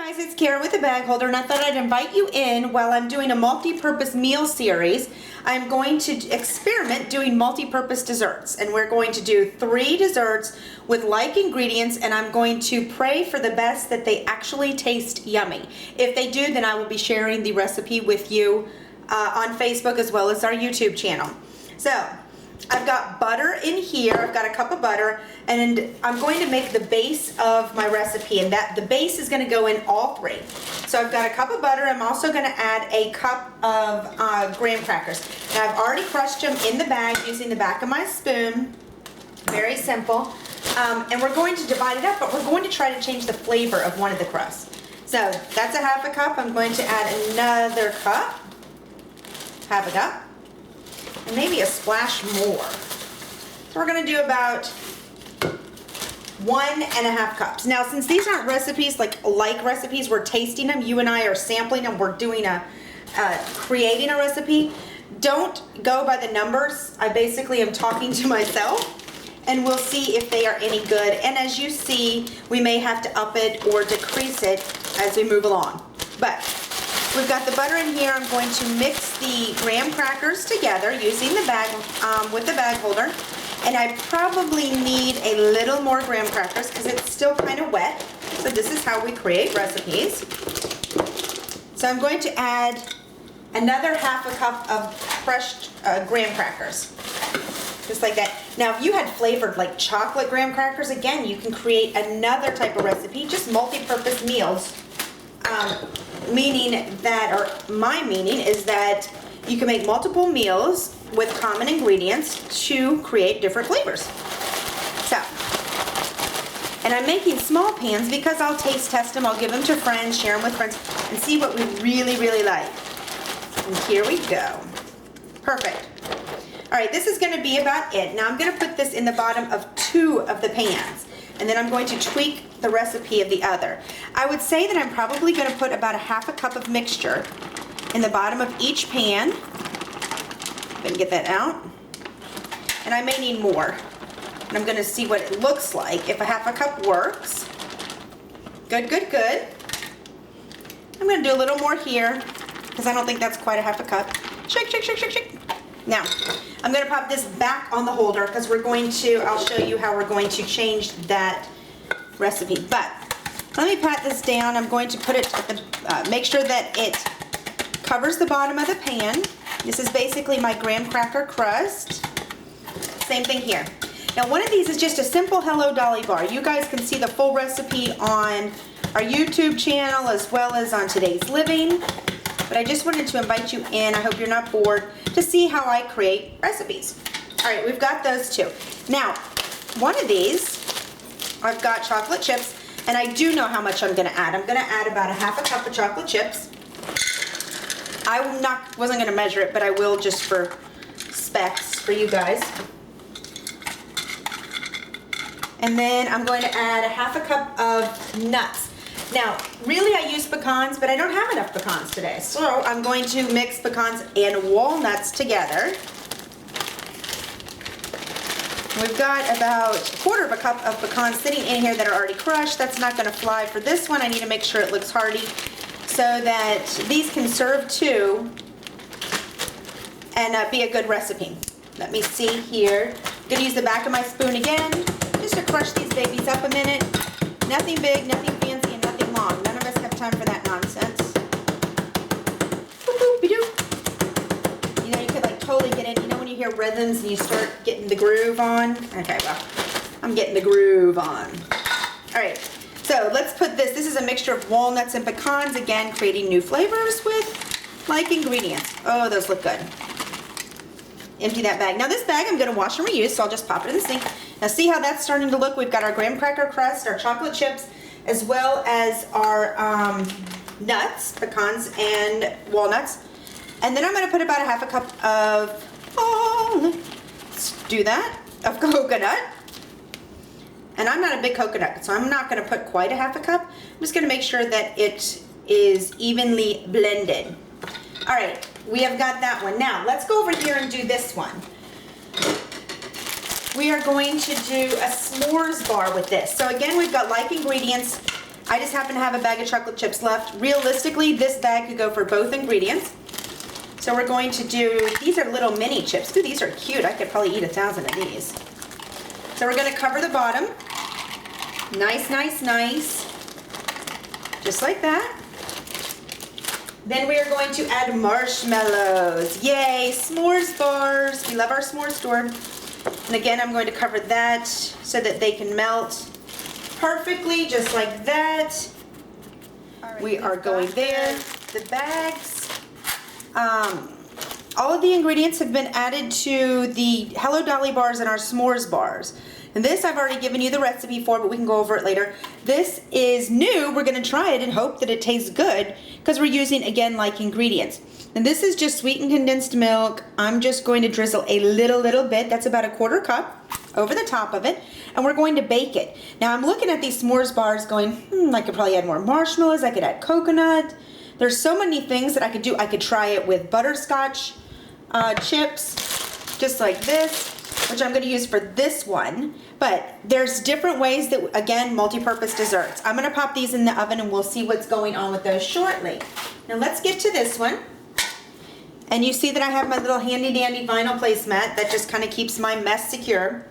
guys, it's Kara with the Bag Holder, and I thought I'd invite you in while I'm doing a multi-purpose meal series. I'm going to experiment doing multi-purpose desserts, and we're going to do 3 desserts with like ingredients, and I'm going to pray for the best that they actually taste yummy. If they do, then I will be sharing the recipe with you on Facebook as well as our YouTube channel. So I've got butter in here. I've got a cup of butter, and I'm going to make the base of my recipe, and the base is going to go in all 3. So I've got a cup of butter. I'm also going to add a cup of graham crackers. Now I've already crushed them in the bag using the back of my spoon. Very simple. And we're going to divide it up, but we're going to try to change the flavor of one of the crusts. So that's a half a cup. I'm going to add another cup, half a cup, and maybe a splash more. So we're going to do about 1.5 cups. Now, since these aren't recipes like recipes, we're tasting them. You and I are sampling them. We're doing creating a recipe. Don't go by the numbers. I basically am talking to myself, and we'll see if they are any good. And as you see, we may have to up it or decrease it as we move along. But we've got the butter in here. I'm going to mix the graham crackers together using the bag with the bag holder. And I probably need a little more graham crackers because it's still kind of wet. So this is how we create recipes. So I'm going to add another half a cup of crushed graham crackers. Just like that. Now, if you had flavored like chocolate graham crackers, again, you can create another type of recipe, just multi-purpose meals. Meaning that, or my meaning is that you can make multiple meals with common ingredients to create different flavors. So, and I'm making small pans because I'll taste test them, I'll give them to friends, share them with friends, and see what we really, really like. And here we go. Perfect. All right, this is going to be about it. Now I'm going to put this in the bottom of 2 of the pans, and then I'm going to tweak the recipe of the other. I would say that I'm probably going to put about a half a cup of mixture in the bottom of each pan. I'm going to get that out. And I may need more. And I'm going to see what it looks like, if a half a cup works. Good, good, good. I'm going to do a little more here because I don't think that's quite a half a cup. Shake, shake, shake, shake, shake. Now, I'm going to pop this back on the holder because I'll show you how we're going to change that recipe. But let me pat this down. I'm going to put it at make sure that it covers the bottom of the pan. This is basically my graham cracker crust. Same thing here. Now, one of these is just a simple Hello Dolly bar. You guys can see the full recipe on our YouTube channel as well as on Today's Living. But I just wanted to invite you in, I hope you're not bored, to see how I create recipes. All right, we've got those 2. Now, one of these, I've got chocolate chips, and I do know how much I'm going to add. I'm going to add about a half a cup of chocolate chips. I wasn't going to measure it, but I will just for specs for you guys. And then I'm going to add a half a cup of nuts. Now, really I use pecans, but I don't have enough pecans today. So I'm going to mix pecans and walnuts together. We've got about a quarter of a cup of pecans sitting in here that are already crushed. That's not going to fly for this one. I need to make sure it looks hearty so that these can serve too and be a good recipe. Let me see here. I'm going to use the back of my spoon again just to crush these babies up a minute. Nothing big, nothing fancy, and nothing long. None of us have time for that nonsense. Boop-boop-be-doo. You know, you could like totally get in. You know when you hear rhythms and you start getting the groove on? Okay, well, I'm getting the groove on. All right, so let's put this. This is a mixture of walnuts and pecans, again, creating new flavors with like ingredients. Oh, those look good. Empty that bag. Now this bag I'm going to wash and reuse, so I'll just pop it in the sink. Now see how that's starting to look? We've got our graham cracker crust, our chocolate chips, as well as our nuts, pecans and walnuts. And then I'm going to put about a half a cup of, let's do that, of coconut. And I'm not a big coconut, so I'm not going to put quite a half a cup. I'm just going to make sure that it is evenly blended. All right, we have got that one. Now, let's go over here and do this one. We are going to do a s'mores bar with this. So again, we've got like ingredients. I just happen to have a bag of chocolate chips left. Realistically, this bag could go for both ingredients. So we're going to do, these are little mini chips. Ooh, these are cute. I could probably eat 1,000 of these. So we're going to cover the bottom. Nice, nice, nice. Just like that. Then we are going to add marshmallows. Yay, s'mores bars. We love our s'mores store. And again, I'm going to cover that so that they can melt perfectly, just like that. Right, we are going there. The bags. All of the ingredients have been added to the Hello Dolly bars and our s'mores bars. And this I've already given you the recipe for, but we can go over it later. This is new. We're going to try it and hope that it tastes good because we're using, again, like ingredients. And this is just sweetened condensed milk. I'm just going to drizzle a little bit. That's about a 1/4 cup over the top of it. And we're going to bake it. Now I'm looking at these s'mores bars going, I could probably add more marshmallows. I could add coconut. There's so many things that I could do. I could try it with butterscotch chips, just like this, which I'm going to use for this one. But there's different ways that, again, multi-purpose desserts. I'm going to pop these in the oven and we'll see what's going on with those shortly. Now let's get to this one. And you see that I have my little handy dandy vinyl placemat that just kind of keeps my mess secure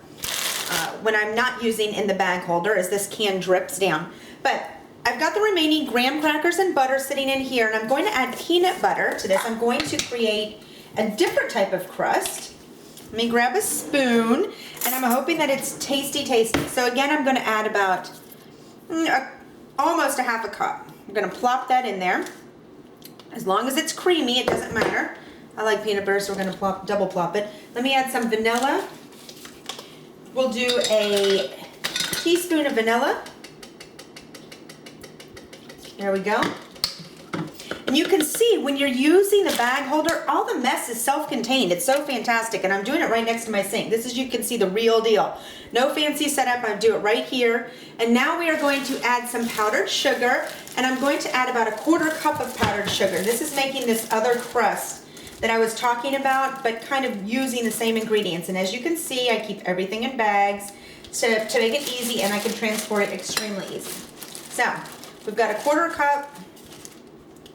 when I'm not using in the bag holder as this can drips down. But I've got the remaining graham crackers and butter sitting in here, and I'm going to add peanut butter to this. I'm going to create a different type of crust. Let me grab a spoon, and I'm hoping that it's tasty. So again, I'm going to add about almost a 1/2 cup. I'm going to plop that in there. As long as it's creamy, it doesn't matter. I like peanut butter, so we're going to double plop it. Let me add some vanilla. We'll do a teaspoon of vanilla. There we go. And you can see when you're using the bag holder, all the mess is self-contained. It's so fantastic, and I'm doing it right next to my sink. This is, you can see, the real deal. No fancy setup. I do it right here. And now we are going to add some powdered sugar, and I'm going to add about a 1/4 cup of powdered sugar. This is making this other crust that I was talking about, but kind of using the same ingredients. And as you can see, I keep everything in bags to make it easy, and I can transport it extremely easy. So we've got a 1/4 cup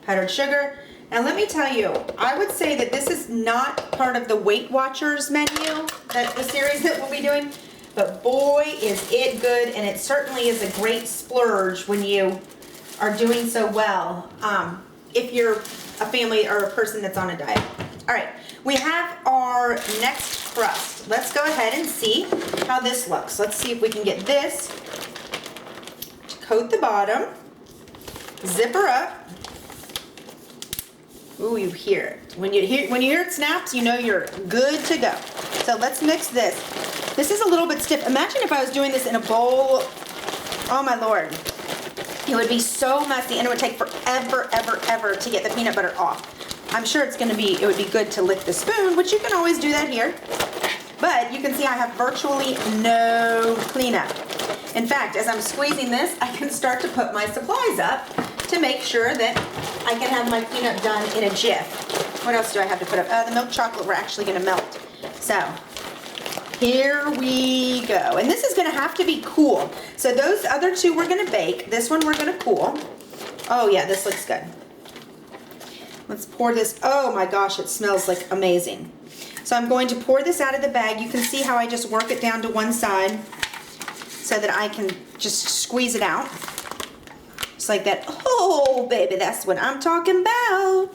powdered sugar. Now let me tell you, I would say that this is not part of the Weight Watchers menu, that the series that we'll be doing, but boy is it good, and it certainly is a great splurge when you are doing so well, if you're a family or a person that's on a diet. All right, we have our next crust. Let's go ahead and see how this looks. Let's see if we can get this to coat the bottom, zip her up. Ooh, you hear it. When you hear it snaps, you know you're good to go. So let's mix this. This is a little bit stiff. Imagine if I was doing this in a bowl. Oh my Lord. It would be so messy, and it would take forever, ever to get the peanut butter off. I'm sure it would be good to lick the spoon, which you can always do that here. But you can see I have virtually no cleanup. In fact, as I'm squeezing this, I can start to put my supplies up to make sure that I can have my peanut done in a jiff. What else do I have to put up? The milk chocolate we're actually going to melt. So here we go. And this is going to have to be cool. So those other two we're going to bake. This one we're going to cool. Oh yeah, this looks good. Let's pour this. Oh my gosh, it smells like amazing. So I'm going to pour this out of the bag. You can see how I just work it down to one side so that I can just squeeze it out. Just like that. Oh baby, that's what I'm talking about.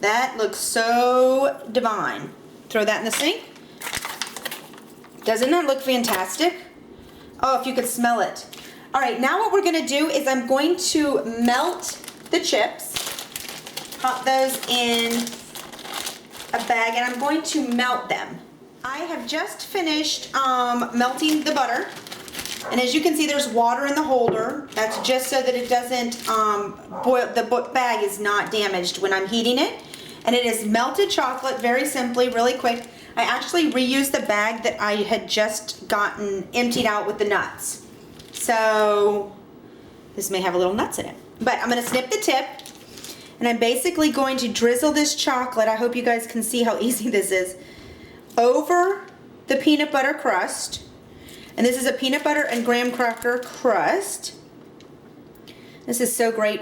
That looks so divine. Throw that in the sink. Doesn't that look fantastic? Oh, if you could smell it. All right, now what we're gonna do is I'm going to melt the chips, pop those in a bag, and I'm going to melt them. I have just finished melting the butter, and as you can see, there's water in the holder. That's just so that it doesn't boil, the bag is not damaged when I'm heating it. And it is melted chocolate, very simply, really quick. I actually reused the bag that I had just gotten emptied out with the nuts. So this may have a little nuts in it. But I'm going to snip the tip, and I'm basically going to drizzle this chocolate, I hope you guys can see how easy this is, over the peanut butter crust. And this is a peanut butter and graham cracker crust. This is so great